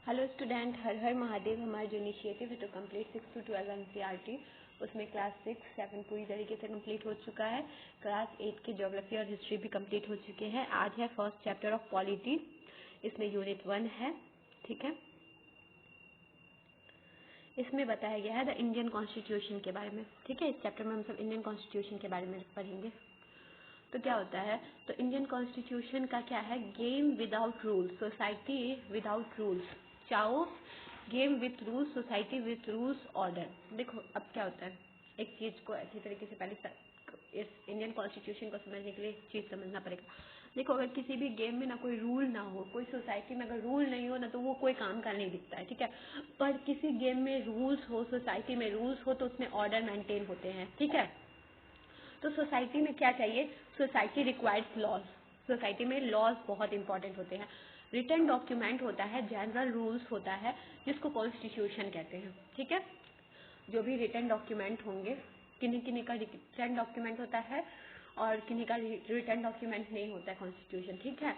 Hello student, हर हर महादेव। हमारा जो initiative है तो कंप्लीट 6 to 12 एनसीईआरटी, उसमें क्लास 6, 7 पूरी तरीके से कंप्लीट हो चुका है। क्लास 8 की ज्योग्राफी और हिस्ट्री भी कंप्लीट हो चुके हैं। आज है फर्स्ट चैप्टर ऑफ पॉलिटी, इसमें यूनिट 1 है। ठीक है, इसमें बताया गया है द इंडियन कॉन्स्टिट्यूशन के बारे में। ठीक है, इस चैप्टर में हम सब इंडियन कॉन्स्टिट्यूशन के बारे में पढ़ेंगे। तो क्या होता है, तो इंडियन कॉन्स्टिट्यूशन का क्या है, game without rules, society without rules. चाहो game with rules, society with rules, order. देखो अब क्या होता है, एक चीज को अच्छी तरीके से पहले इस इंडियन कॉन्स्टिट्यूशन को समझने के लिए एक चीज समझना पड़ेगा। देखो, अगर किसी भी गेम में ना कोई रूल ना हो, कोई सोसाइटी में अगर रूल नहीं हो ना, तो वो कोई काम का नहीं दिखता है। ठीक है, पर किसी गेम में रूल्स हो, सोसाइटी में रूल्स हो, तो उसमें ऑर्डर मेंटेन होते हैं। ठीक है, तो सोसाइटी में क्या चाहिए, सोसाइटी रिक्वायर्स लॉज। सोसाइटी में लॉज बहुत इंपॉर्टेंट होते हैं। रिटन डॉक्यूमेंट होता है, जनरल रूल्स होता है, जिसको कॉन्स्टिट्यूशन कहते हैं। ठीक है, जो भी रिटन डॉक्यूमेंट होंगे, किन्हीं किन्हीं का रिटन डॉक्यूमेंट होता है और किन्हीं का रिटन डॉक्यूमेंट नहीं होता है कॉन्स्टिट्यूशन। ठीक है,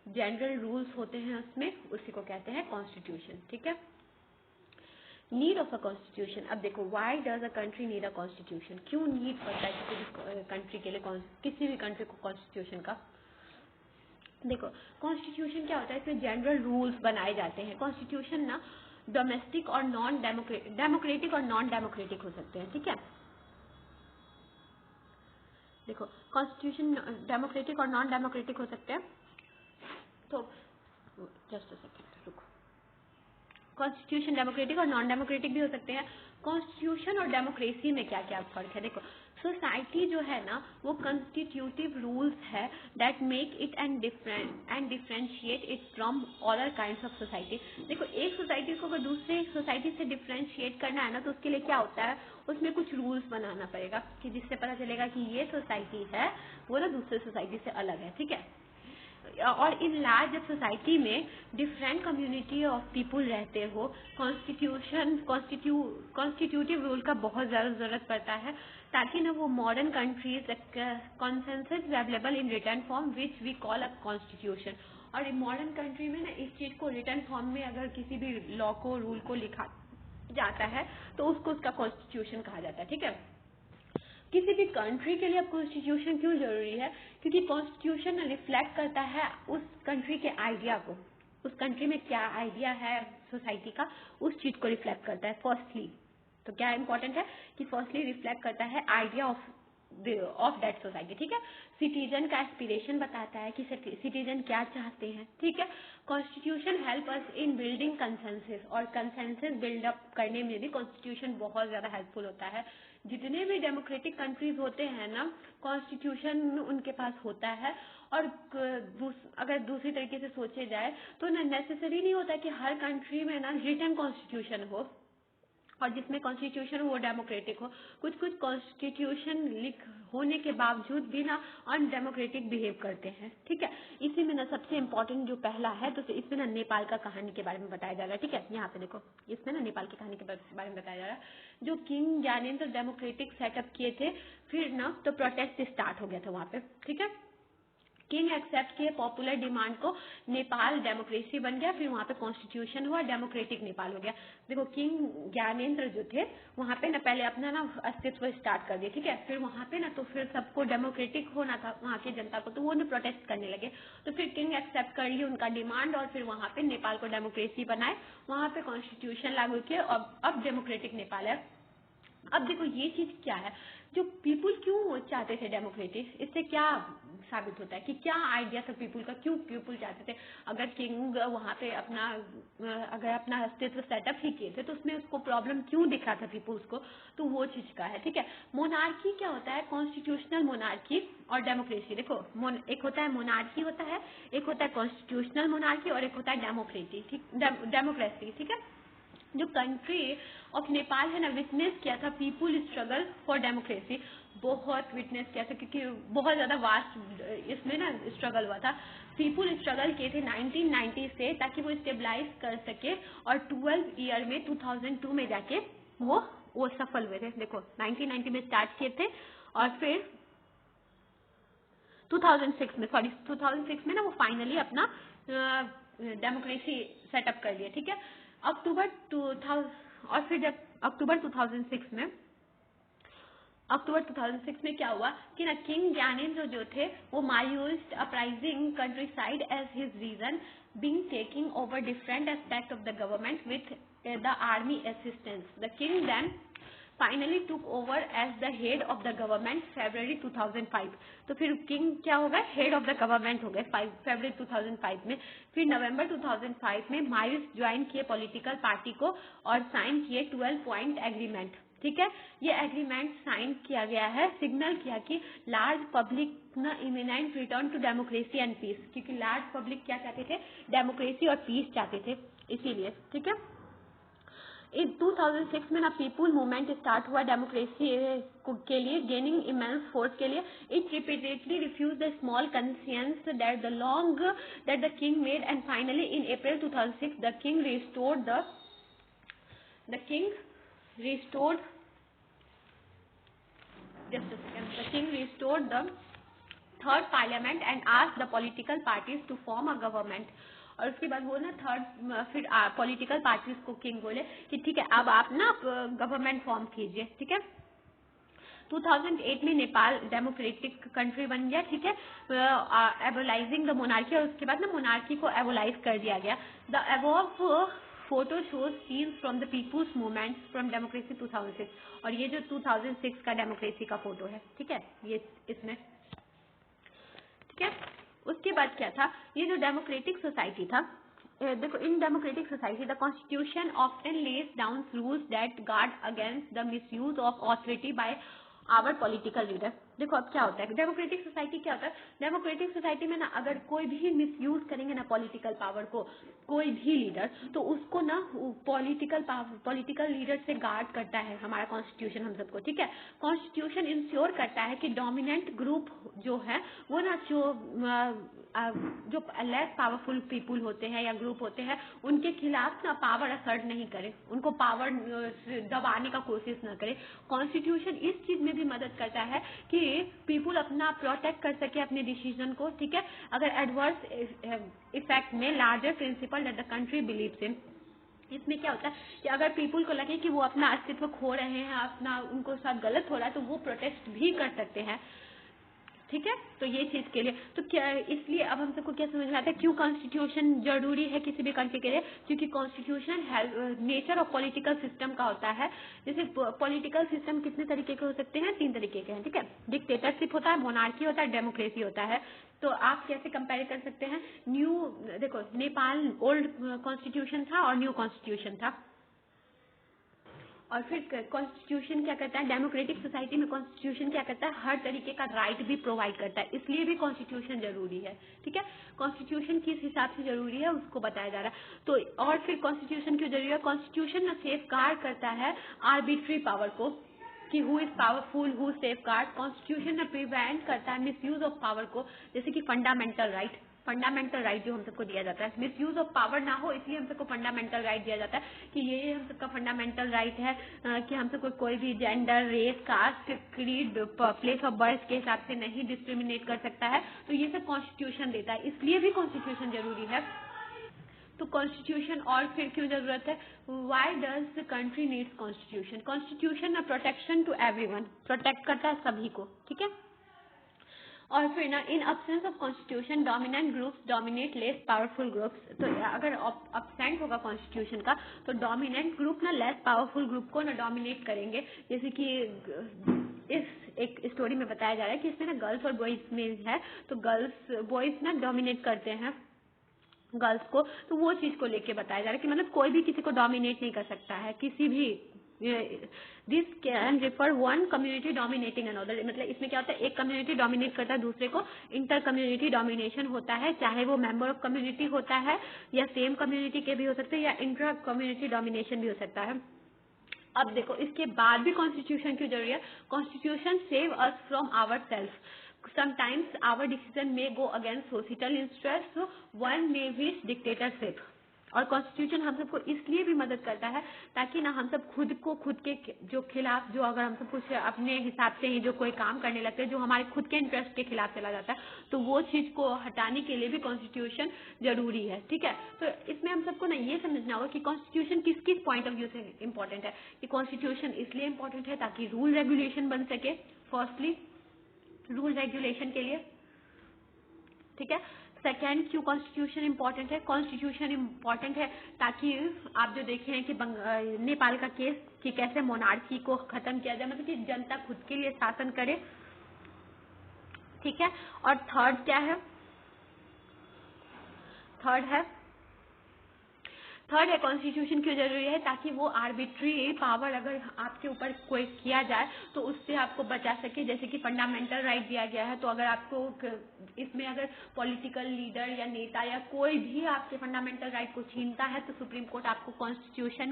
जनरल रूल्स होते हैं उसमें, उसी को कहते हैं कॉन्स्टिट्यूशन। ठीक है, नीड ऑफ अ कॉन्स्टिट्यूशन। अब देखो, why does a country need a constitution, क्यों नीड पड़ता है किसी भी कंट्री के लिए, किसी भी कंट्री को कॉन्स्टिट्यूशन का। देखो, कॉन्स्टिट्यूशन क्या होता है, इसमें जनरल रूल्स बनाए जाते हैं। कॉन्स्टिट्यूशन ना डोमेस्टिक और नॉन डेमोक्रेटिक और नॉन डेमोक्रेटिक हो सकते हैं। ठीक है, देखो कॉन्स्टिट्यूशन डेमोक्रेटिक और नॉन डेमोक्रेटिक हो सकते हैं। तो जस्ट अ सेकेंड रुको, कॉन्स्टिट्यूशन डेमोक्रेटिक और नॉन डेमोक्रेटिक भी हो सकते हैं। कॉन्स्टिट्यूशन और डेमोक्रेसी में क्या क्या फर्क है, देखो सोसाइटी जो है ना, वो कंस्टिट्यूटिव रूल्स है that make it and differentiate it from other kinds of society. देखो, एक सोसाइटी को अगर दूसरे सोसाइटी से डिफरेंशिएट करना है ना, तो उसके लिए क्या होता है, उसमें कुछ रूल्स बनाना पड़ेगा कि जिससे पता चलेगा कि ये सोसाइटी है वो ना दूसरे सोसाइटी से अलग है। ठीक है, और इन लार्ज सोसाइटी में डिफरेंट कम्युनिटी ऑफ पीपुल रहते हो, कॉन्स्टिट्यूटिव रूल का बहुत ज़्यादा ज़रूरत पड़ता है, ताकि ना वो modern countries consensus available in written form which we call a constitution. और मॉडर्न कंट्री में ना इस चीज़ को रिटर्न फॉर्म में अगर किसी भी लॉ को, रूल को लिखा जाता है तो उसको उसका कॉन्स्टिट्यूशन कहा जाता है। ठीक है, किसी भी कंट्री के लिए अब कॉन्स्टिट्यूशन क्यों जरूरी है, क्योंकि कॉन्स्टिट्यूशन रिफ्लेक्ट करता है उस कंट्री के आइडिया को, उस कंट्री में क्या आइडिया है सोसाइटी का, उस चीज को रिफ्लेक्ट करता है। फर्स्टली तो क्या इंपॉर्टेंट है कि फर्स्टली रिफ्लेक्ट करता है आइडिया ऑफ दैट सोसाइटी। ठीक है, सिटीजन का एस्पिरेशन बताता है कि सिटीजन क्या चाहते हैं। ठीक है, कॉन्स्टिट्यूशन हेल्प अस इन बिल्डिंग कंसेंसस, और कंसेंसस बिल्डअप करने में भी कॉन्स्टिट्यूशन बहुत ज्यादा हेल्पफुल होता है। जितने भी डेमोक्रेटिक कंट्रीज होते हैं ना, कॉन्स्टिट्यूशन उनके पास होता है। और अगर दूसरी तरीके से सोचे जाए तो नेसेसरी नहीं होता कि हर कंट्री में ना रिटन कॉन्स्टिट्यूशन हो, और जिसमें कॉन्स्टिट्यूशन वो डेमोक्रेटिक हो। कुछ कुछ कॉन्स्टिट्यूशन होने के बावजूद भी ना अनडेमोक्रेटिक बिहेव करते हैं। ठीक है, इसी में ना सबसे इम्पोर्टेंट जो पहला है, तो इसमें ना नेपाल का कहानी के बारे में बताया जा रहा है। ठीक है, यहाँ पे देखो, इसमें ना नेपाल की कहानी के बारे में बताया जा रहा है। जो किंग ज्ञानेंद्र डेमोक्रेटिक सेटअप किए थे, फिर ना तो प्रोटेस्ट स्टार्ट हो गया था वहां पे। ठीक है, किंग एक्सेप्ट किए पॉपुलर डिमांड को, नेपाल डेमोक्रेसी बन गया, फिर वहाँ पे कॉन्स्टिट्यूशन हुआ, डेमोक्रेटिक नेपाल हो गया। देखो, किंग ज्ञानेंद्र जो थे वहाँ पे ना पहले अपना ना अस्तित्व स्टार्ट कर दिए। ठीक है, फिर वहाँ पे ना तो फिर सबको डेमोक्रेटिक होना था वहाँ की जनता को, तो वो ना प्रोटेस्ट करने लगे। तो फिर किंग एक्सेप्ट कर लिए उनका डिमांड, और फिर वहाँ पे नेपाल को डेमोक्रेसी बनाए, वहाँ पे कॉन्स्टिट्यूशन लागू किए, अब डेमोक्रेटिक नेपाल है। अब देखो, ये चीज क्या है, जो पीपुल क्यों चाहते थे डेमोक्रेटिक, इससे क्या साबित होता है कि क्या आइडिया था पीपुल का, क्यों पीपुल चाहते थे। अगर किंग वहां पे अपना अस्तित्व सेटअप ही किए थे, तो उसमें उसको प्रॉब्लम क्यों दिख रहा था पीपुल्स को, तो वो चीज का है। ठीक है, मोनार्की क्या होता है, कॉन्स्टिट्यूशनल मोनार्की और डेमोक्रेसी। देखो, एक होता है मोनार्की होता है, एक होता है कॉन्स्टिट्यूशनल मोनार्की, और एक होता है डेमोक्रेसी। ठीक है, जो कंट्री ऑफ नेपाल है ना, विटनेस किया था पीपुल स्ट्रगल फॉर डेमोक्रेसी, बहुत विटनेस किया था, क्योंकि बहुत ज्यादा वास्ट इसमें ना स्ट्रगल हुआ था। पीपुल स्ट्रगल किए थे 1990 से, ताकि वो स्टेबलाइज कर सके, और 12 ईयर में 2002 में जाके वो सफल हुए थे। देखो, 1990 में स्टार्ट किए थे, और फिर 2006 में ना वो फाइनली अपना डेमोक्रेसी सेटअप कर लिया, ठीक है। अक्टूबर 2000 और फिर जब अक्टूबर 2006 में क्या हुआ कि ना किंग ज्ञानेंद्र जो थे वो Maoist uprising countryside as his region being taking over different aspect of the government with the army assistance. The king then finally took over as the head of the government February 2005. तो फिर king क्या हो गए, head of the government हो गए फरवरी 2005 में। फिर नवंबर 2005 में मायूस ज्वाइन किए पॉलिटिकल पार्टी को और साइन किए 12 पॉइंट एग्रीमेंट, ठीक है। ये एग्रीमेंट साइन किया गया है, सिग्नल किया कि large public an imminent return to democracy and peace, क्योंकि लार्ज पब्लिक क्या चाहते थे, डेमोक्रेसी और पीस चाहते थे, इसीलिए, ठीक है। इन 2006 में ना पीपुल मूवमेंट स्टार्ट हुआ डेमोक्रेसी के लिए, गेनिंग इमेंस फोर्स के लिए। It repeatedly refuse the small concessions that the long that the king made and finally in April 2006 the king restored the third parliament and asked the political parties to form a government. और उसके बाद वो ना फिर political parties को king बोले कि ठीक है अब आप ना गवर्नमेंट फॉर्म कीजिए, ठीक है। 2008 में नेपाल डेमोक्रेटिक कंट्री बन गया, ठीक है, एबोलाइजिंग द मोनार्की, और उसके बाद ना मोनार्की को एबोलाइज कर दिया गया। The above photo shows scenes from the people's movement from democracy 2006, और ये जो 2006 का डेमोक्रेसी का फोटो है, ठीक है, ये इसमें, ठीक है। उसके बाद क्या था, ये जो डेमोक्रेटिक सोसाइटी था, देखो in democratic society the constitution often lays down rules that guard against the misuse of authority by our political leader. देखो अब क्या होता है डेमोक्रेटिक सोसाइटी, क्या होता है डेमोक्रेटिक सोसाइटी में ना अगर कोई भी मिसयूज करेंगे ना पॉलिटिकल पावर को, कोई भी लीडर, तो उसको ना पॉलिटिकल लीडर से गार्ड करता है हमारा कॉन्स्टिट्यूशन हम सबको, ठीक है। कॉन्स्टिट्यूशन इंश्योर करता है कि डोमिनेंट ग्रुप जो है वो ना जो लेस पावरफुल पीपुल होते हैं या ग्रुप होते हैं उनके खिलाफ ना पावर असर्ट नहीं करे, उनको पावर दबाने का कोशिश न करे। कॉन्स्टिट्यूशन इस चीज में भी मदद करता है कि पीपुल अपना प्रोटेक्ट कर सके अपने डिसीजन को, ठीक है। अगर एडवर्स इफेक्ट में larger principal that the country believes in, इसमें क्या होता है कि अगर पीपुल को लगे कि वो अपना अस्तित्व खो रहे हैं, अपना उनको साथ गलत हो रहा है, तो वो प्रोटेस्ट भी कर सकते हैं, ठीक है। तो ये चीज के लिए तो क्या, इसलिए अब हम सबको क्या समझ में आता है क्यों कॉन्स्टिट्यूशन जरूरी है किसी भी कंट्री के लिए, क्योंकि constitution nature of political system का होता है। जैसे पॉलिटिकल सिस्टम कितने तरीके के हो सकते हैं, 3 तरीके के हैं, ठीक है। डिक्टेटरशिप होता है, मोनार्की होता है, डेमोक्रेसी होता है। तो आप कैसे कंपेयर कर सकते हैं, देखो नेपाल ओल्ड कॉन्स्टिट्यूशन था और न्यू कॉन्स्टिट्यूशन था, और फिर कॉन्स्टिट्यूशन क्या करता है, डेमोक्रेटिक सोसाइटी में कॉन्स्टिट्यूशन क्या करता है, हर तरीके का राइट भी प्रोवाइड करता है, इसलिए भी कॉन्स्टिट्यूशन जरूरी है, ठीक है। कॉन्स्टिट्यूशन किस हिसाब से जरूरी है उसको बताया जा रहा है। तो और फिर कॉन्स्टिट्यूशन क्यों जरूरी है, कॉन्स्टिट्यूशन ना सेफ गार्ड करता है आर्बिट्री पावर को, कि who is powerful who safe guard. Constitution ना प्रिवेंट करता है मिसयूज ऑफ पावर को, जैसे कि फंडामेंटल राइट जो हम सबको दिया जाता है, मिसयूज ऑफ पावर ना हो, इसलिए हम सबको फंडामेंटल राइट दिया जाता है कि ये हम सबका फंडामेंटल राइट है कि हम सबको कोई भी gender, race, caste, creed, place of birth के हिसाब से नहीं डिस्क्रिमिनेट कर सकता है। तो ये सब कॉन्स्टिट्यूशन देता है, इसलिए भी कॉन्स्टिट्यूशन जरूरी है। तो कॉन्स्टिट्यूशन और फिर क्यों जरूरत है, why does the country needs constitution, constitution ना प्रोटेक्शन टू एवरीवन, प्रोटेक्ट करता है सभी को, ठीक है। और फिर ना इन absence of constitution dominant groups dominate less powerful groups. तो अगर अब्सेंट होगा कॉन्स्टिट्यूशन का तो डोमिनेंट ग्रुप ना लेस पावरफुल ग्रुप को ना डोमिनेट करेंगे। जैसे कि इस एक स्टोरी में बताया जा रहा है कि इसमें ना गर्ल्स और बॉयज में है, तो बॉयज ना डोमिनेट करते हैं गर्ल्स को, तो वो चीज को लेके बताया जा रहा है कि मतलब कोई भी किसी को डोमिनेट नहीं कर सकता है, किसी भी this can refer one community dominating another. मतलब इसमें क्या होता है, एक कम्युनिटी डोमिनेट करता है दूसरे को, इंटर कम्युनिटी डोमिनेशन होता है, चाहे वो मेंबर ऑफ कम्युनिटी होता है या सेम कम्युनिटी के भी हो सकते हैं या इंटर कम्युनिटी डोमिनेशन भी हो सकता है। अब देखो इसके बाद भी कॉन्स्टिट्यूशन क्यों जरूरी है, constitution save us from our self, sometimes our decision may go against societal interests, one may wish dictatorship, और कॉन्स्टिट्यूशन हम सबको इसलिए भी मदद करता है ताकि ना हम सब खुद के जो खिलाफ, जो अगर हम सब कुछ अपने हिसाब से ही जो कोई काम करने लगते हैं जो हमारे खुद के इंटरेस्ट के खिलाफ चला जाता है, तो वो चीज को हटाने के लिए भी कॉन्स्टिट्यूशन जरूरी है। ठीक है, तो इसमें हम सबको ना ये समझना होगा कि कॉन्स्टिट्यूशन किस किस पॉइंट ऑफ व्यू से इंपॉर्टेंट है। कि कॉन्स्टिट्यूशन इसलिए इंपॉर्टेंट है ताकि रूल रेगुलेशन बन सके, फर्स्टली रूल रेगुलेशन के लिए। ठीक है, सेकेंड क्यों कॉन्स्टिट्यूशन इंपॉर्टेंट है? कॉन्स्टिट्यूशन इंपॉर्टेंट है ताकि आप जो देखे हैं कि नेपाल का केस कि कैसे मोनार्की को खत्म किया जाए, मतलब कि जनता खुद के लिए शासन करे। ठीक है, और थर्ड क्या है? थर्ड है कॉन्स्टिट्यूशन क्यों जरूरी है? ताकि वो आर्बिट्री पावर अगर आपके ऊपर कोई किया जाए तो उससे आपको बचा सके। जैसे कि फंडामेंटल राइट दिया गया है, तो अगर आपको इसमें अगर पॉलिटिकल लीडर या नेता या कोई भी आपके फंडामेंटल राइट को छीनता है तो सुप्रीम कोर्ट आपको कॉन्स्टिट्यूशन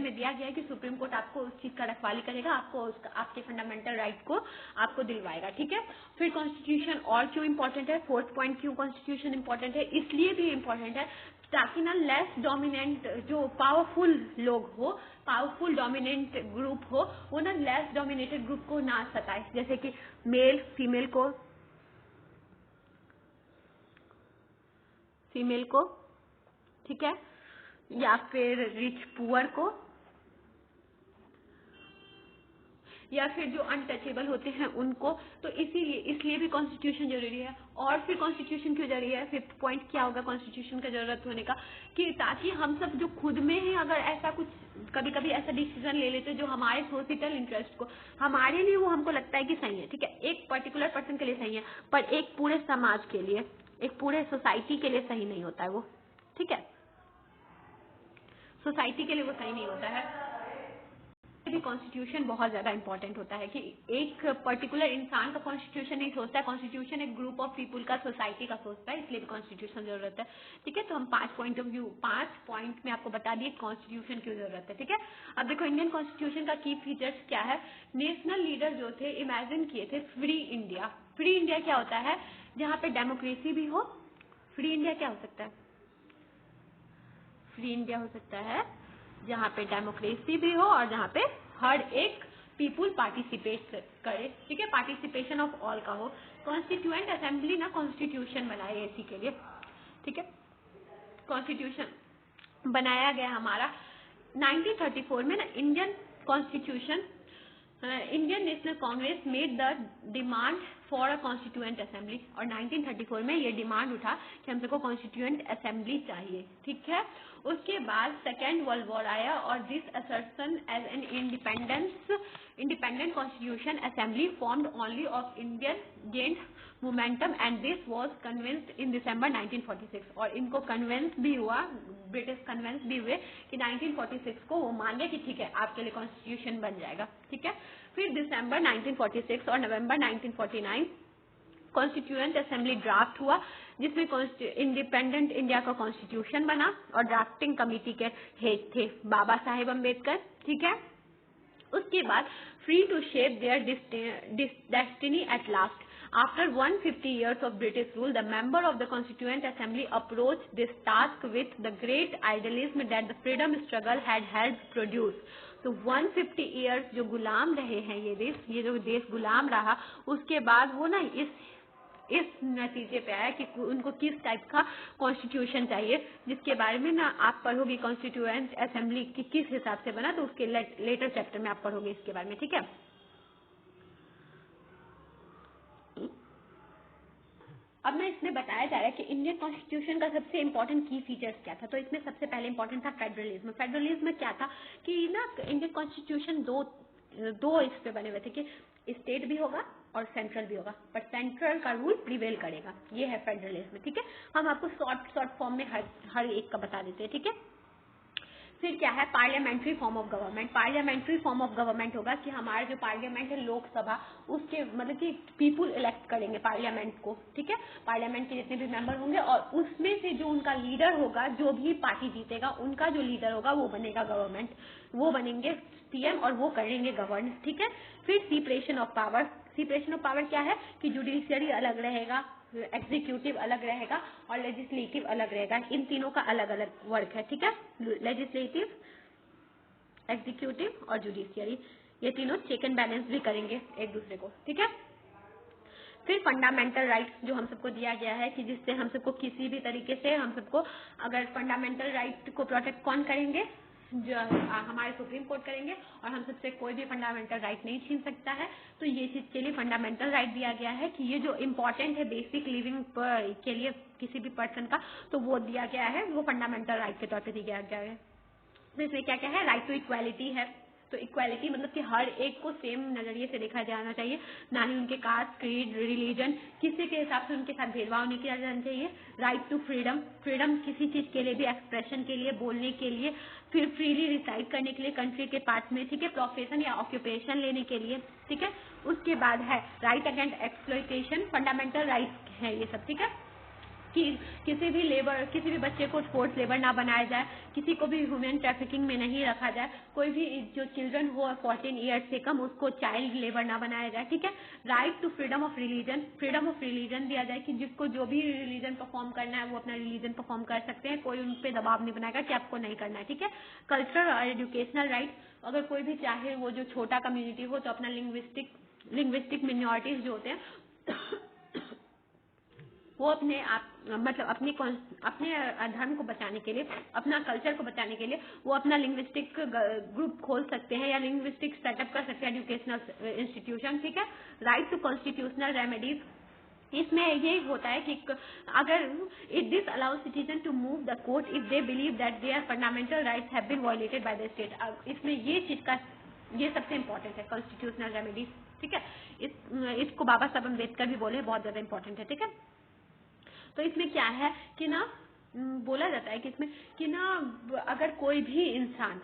में दिया गया है कि सुप्रीम कोर्ट आपको उस चीज का रखवाली करेगा, आपको आपके फंडामेंटल राइट को आपको दिलवाएगा। ठीक है, फिर कॉन्स्टिट्यूशन और क्यों इंपॉर्टेंट है? फोर्थ पॉइंट क्यों कॉन्स्टिट्यूशन इंपॉर्टेंट है? इसलिए भी इंपॉर्टेंट है ताकि ना लेस डोमिनेंट जो पावरफुल लोग हो, पावरफुल डोमिनेंट ग्रुप हो, वो ना लेस डोमिनेटेड ग्रुप को ना सताए। जैसे कि मेल फीमेल को, ठीक है, या फिर रिच पुअर को, या फिर जो अनटचेबल होते हैं उनको। तो इसलिए भी कॉन्स्टिट्यूशन जरूरी है। और फिर कॉन्स्टिट्यूशन क्यों जरूरी है? फिफ्थ पॉइंट क्या होगा कॉन्स्टिट्यूशन का जरूरत होने का? कि ताकि हम सब जो खुद में ही अगर ऐसा कुछ कभी कभी ऐसा डिसीजन ले लेते जो हमारे सोसाइटल इंटरेस्ट को, हमारे लिए वो हमको लगता है कि सही है, ठीक है, एक पर्टिकुलर पर्सन के लिए सही है, पर एक पूरे समाज के लिए, एक पूरे सोसाइटी के लिए सही नहीं होता है वो। ठीक है, सोसाइटी के लिए वो सही नहीं होता है। भी कॉन्स्टिट्यूशन बहुत ज्यादा इंपॉर्टेंट होता है कि एक पर्टिकुलर इंसान का कॉन्स्टिट्यूशन नहीं सोचता है, कॉन्स्टिट्यूशन एक ग्रुप ऑफ पीपल का, सोसाइटी का सोचता है, इसलिए भी कॉन्स्टिट्यूशन जरूरत है। ठीक है, तो हम 5 पॉइंट में आपको बता दिए कॉन्स्टिट्यूशन क्यों जरूरत है। ठीक है, अब देखो इंडियन कॉन्स्टिट्यूशन का की फीचर्स क्या है। नेशनल लीडर जो थे इमेजिन किए थे फ्री इंडिया। फ्री इंडिया क्या होता है? जहाँ पे डेमोक्रेसी भी हो। फ्री इंडिया क्या हो सकता है? फ्री इंडिया हो सकता है जहाँ पे डेमोक्रेसी भी हो और जहाँ पे हर एक पीपुल पार्टिसिपेट करे। ठीक है, पार्टिसिपेशन ऑफ ऑल का हो। कॉन्स्टिट्यूएंट असेंबली ना कॉन्स्टिट्यूशन बनाए इसी के लिए। ठीक है, कॉन्स्टिट्यूशन बनाया गया हमारा 1934 में ना। Indian national Congress made the demand for a constituent assembly, और 1934 में ये डिमांड उठा कि हम सबको कॉन्स्टिट्यूएंट असेंबली चाहिए। ठीक है, उसके बाद सेकेंड वर्ल्ड वॉर आया और this assertion as an independent constitution assembly formed only of Indian gained momentum and this was convinced in December 1946। और इनको कन्विंस भी हुआ, ब्रिटिश कन्विंस भी हुए कि 1946 को वो मान गए कि ठीक है आपके लिए कॉन्स्टिट्यूशन बन जाएगा। ठीक है, फिर दिसंबर 1946 और नवंबर 1949 कॉन्स्टिट्यूएंट असेंबली ड्राफ्ट हुआ जिसमें इंडिपेंडेंट इंडिया का कॉन्स्टिट्यूशन बना और ड्राफ्टिंग कमेटी के हेड थे बाबा साहेब अम्बेडकर। ठीक है, उसके बाद free to shape their destiny at last after 150 years of British rule, the member of the Constituent Assembly approached this task with the great idealism that the freedom struggle had helped produce. तो 150 years जो गुलाम रहे हैं ये जो देश गुलाम रहा, उसके बाद वो ना इस नतीजे पे आया कि उनको किस टाइप का कॉन्स्टिट्यूशन चाहिए, जिसके बारे में ना आप पढ़ोगे कॉन्स्टिट्यूएंट असेंबली की किस हिसाब से बना, तो उसके लेटर चैप्टर में आप पढ़ोगे इसके बारे में। ठीक है, अब मैं इसमें बताया जा रहा है कि इंडियन कॉन्स्टिट्यूशन का सबसे इंपॉर्टेंट की फीचर्स क्या था। तो इसमें सबसे पहले इंपॉर्टेंट था फेडरलिज्म। फेडरलिज्म क्या था कि ना इंडियन कॉन्स्टिट्यूशन दो इस पे बने हुए थे कि स्टेट भी होगा और सेंट्रल भी होगा, पर सेंट्रल का रूल प्रिवेल करेगा। ये है फेडरलिज्म। ठीक है, हम आपको शॉर्ट फॉर्म में हर एक का बता देते हैं। ठीक है, फिर क्या है parliamentary form of government. Parliamentary form of government होगा कि हमारा जो पार्लियामेंट है लोकसभा, उसके मतलब कि पीपुल इलेक्ट करेंगे पार्लियामेंट को। ठीक है, पार्लियामेंट के जितने भी मेंबर होंगे और उसमें से जो उनका लीडर होगा, जो भी पार्टी जीतेगा उनका जो लीडर होगा वो बनेगा गवर्नमेंट, वो बनेंगे पीएम और वो करेंगे गवर्न। ठीक है, फिर separation of power. Separation of power क्या है कि जुडिशियरी अलग रहेगा, एग्जीक्यूटिव अलग रहेगा और लेजिस्लेटिव अलग रहेगा। इन तीनों का अलग अलग वर्क है, ठीक है। लेजिस्लेटिव, एग्जीक्यूटिव और जुडिशियरी, ये तीनों चेक एंड बैलेंस भी करेंगे एक दूसरे को, ठीक है। फिर फंडामेंटल राइट्स जो हम सबको दिया गया है कि जिससे हम सबको किसी भी तरीके से हम सबको अगर फंडामेंटल राइट को प्रोटेक्ट कौन करेंगे, जो हमारे सुप्रीम कोर्ट करेंगे, और हम सबसे कोई भी फंडामेंटल राइट नहीं छीन सकता है। तो ये चीज के लिए फंडामेंटल राइट दिया गया है कि ये जो इम्पोर्टेंट है बेसिक लिविंग के लिए किसी भी पर्सन का, तो वो दिया गया है, वो फंडामेंटल राइट के तौर पर दिया गया है। तो इसमें क्या क्या है, राइट टू इक्वालिटी है। तो इक्वालिटी मतलब कि हर एक को सेम नजरिए से देखा जाना चाहिए, ना ही उनके कास्ट, क्रीड, रिलीजन, किसी के हिसाब से उनके साथ भेदभाव नहीं किया जाना चाहिए। राइट टू फ्रीडम, फ्रीडम किसी चीज के लिए भी, एक्सप्रेशन के लिए, बोलने के लिए, फिर फ्रीली रिसाइड करने के लिए कंट्री के पार्ट में, ठीक है, प्रोफेशन या ऑक्यूपेशन लेने के लिए, ठीक है। उसके बाद है right against exploitation, fundamental right है ये सब, ठीक है, कि किसी भी लेबर, किसी भी बच्चे को फोर्स लेबर ना बनाया जाए, किसी को भी ह्यूमन ट्रैफिकिंग में नहीं रखा जाए, कोई भी जो चिल्ड्रन हो 14 ईयर्स से कम उसको चाइल्ड लेबर ना बनाया जाए, ठीक है। Right to freedom of religion, freedom of religion दिया जाए कि जिसको जो भी रिलीजन परफॉर्म करना है वो अपना रिलीजन परफॉर्म कर सकते हैं, कोई उन पर दबाव नहीं बनाएगा कि आपको नहीं करना है, ठीक है। कल्चरल और एजुकेशनल राइट, अगर कोई भी चाहे वो जो छोटा कम्युनिटी हो तो अपना लिंग्विस्टिक मिनॉरिटीज जो होते हैं वो अपने आप मतलब अपने धर्म को बचाने के लिए, अपना कल्चर को बचाने के लिए वो अपना लिंग्विस्टिक ग्रुप खोल सकते हैं या लिंग्विस्टिक सेटअप कर सकते हैं एजुकेशनल इंस्टीट्यूशन, ठीक है। राइट टू कॉन्स्टिट्यूशनल रेमेडीज, इसमें ये होता है कि अगर it this allows citizen to move the court if they believe that their fundamental rights have been violated by the state. इसमें ये चीज का ये सबसे इम्पोर्टेंट है, कॉन्स्टिट्यूशनल रेमेडीज, ठीक है। इसको बाबा साहब अम्बेडकर भी बोले, बहुत ज्यादा इम्पोर्टेंट है, ठीक है। तो इसमें क्या है कि ना बोला जाता है कि इसमें कि ना अगर कोई भी इंसान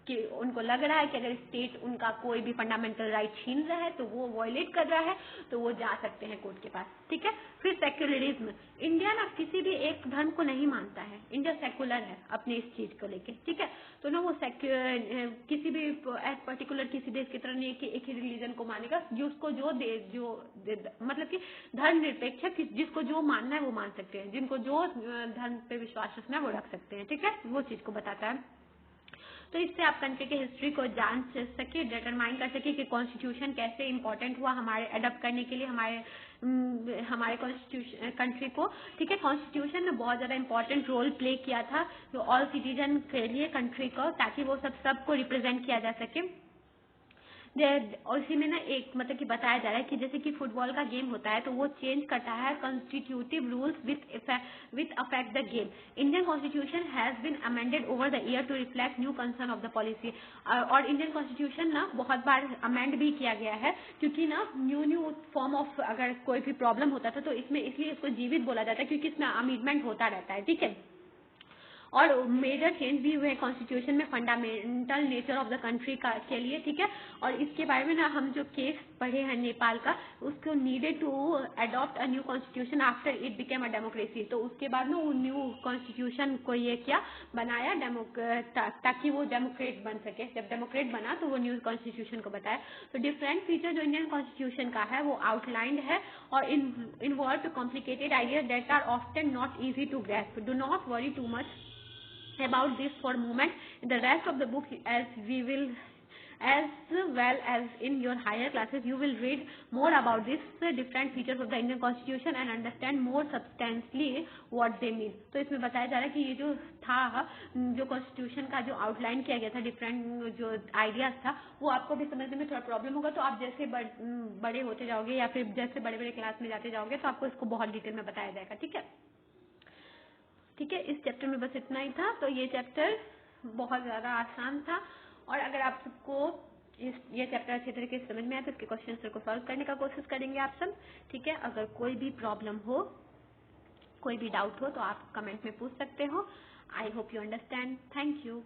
कि उनको लग रहा है कि अगर स्टेट उनका कोई भी फंडामेंटल राइट छीन रहा है तो वो वायलेट कर रहा है तो वो जा सकते हैं कोर्ट के पास, ठीक है। फिर सेक्युलरिज्म, इंडिया ना किसी भी एक धर्म को नहीं मानता है, इंडिया सेकुलर है अपने इस चीज को लेके, ठीक है। तो ना वो किसी भी एज पर्टिकुलर किसी देश की तरह नहीं कि एक ही रिलीजन को मानेगा, जिसको जो मतलब कि धर्म निरपेक्ष है, जिसको जो मानना है वो मान सकते हैं, जिनको जो धर्म पे विश्वास रखना है वो रख सकते हैं, ठीक है। वो चीज को बताता है। तो इससे आप कंट्री के हिस्ट्री को जान सके, डिटरमाइन कर सके कि कॉन्स्टिट्यूशन कैसे इंपॉर्टेंट हुआ हमारे अडॉप्ट करने के लिए, हमारे कॉन्स्टिट्यूशन कंट्री को, ठीक है। कॉन्स्टिट्यूशन ने बहुत ज्यादा इंपॉर्टेंट रोल प्ले किया था जो ऑल सिटीजन के लिए कंट्री को, ताकि वो सबको रिप्रेजेंट किया जा सके। और इसी में ना एक मतलब कि बताया जा रहा है कि जैसे कि फुटबॉल का गेम होता है तो वो चेंज करता है constitutive rules with affect the game. Indian constitution has been amended over the year to reflect new concern of the policy. और इंडियन कॉन्स्टिट्यूशन ना बहुत बार अमेंड भी किया गया है क्योंकि ना न्यू फॉर्म ऑफ अगर कोई भी प्रॉब्लम होता था तो इसमें इसलिए इसको जीवित बोला जाता है क्योंकि इसमें अमेंडमेंट होता रहता है, ठीक है। और मेजर चेंज भी हुए कॉन्स्टिट्यूशन में fundamental nature of the country के लिए, ठीक है। और इसके बारे में ना हम जो केस पढ़े हैं नेपाल का, उसको needed to adopt a new constitution after it became a democracy. तो उसके बाद ना वो न्यू कॉन्स्टिट्यूशन को ये क्या बनाया ताकि वो डेमोक्रेट बन सके। जब डेमोक्रेट बना तो वो न्यू कॉन्स्टिट्यूशन को बताया। तो डिफरेंट फीचर जो इंडियन कॉन्स्टिट्यूशन का है वो आउटलाइंड है और involve complicated ideas that are often not easy to grasp. Do not worry too much about this for a moment. In the rest of the book, as well as in your higher classes, you will read more about this different features of the Indian Constitution and understand more substantially what they mean. तो इसमें बताया जा रहा है कि ये जो था जो कॉन्स्टिट्यूशन का जो आउटलाइन किया गया था, डिफरेंट जो आइडियाज था, वो आपको भी समझने में थोड़ा प्रॉब्लम होगा। तो आप जैसे बड़े होते जाओगे या फिर जैसे बड़े बड़े क्लास में जाते जाओगे तो आपको इसको बहुत डिटेल में बताया जाएगा, ठीक है। ठीक है, इस चैप्टर में बस इतना ही था। तो ये चैप्टर बहुत ज़्यादा आसान था और अगर आप सबको ये चैप्टर अच्छे तरीके से समझ में आए तो इसके क्वेश्चन को सॉल्व करने का कोशिश करेंगे आप सब, ठीक है। अगर कोई भी प्रॉब्लम हो, कोई भी डाउट हो तो आप कमेंट में पूछ सकते हो। I hope you understand. Thank you.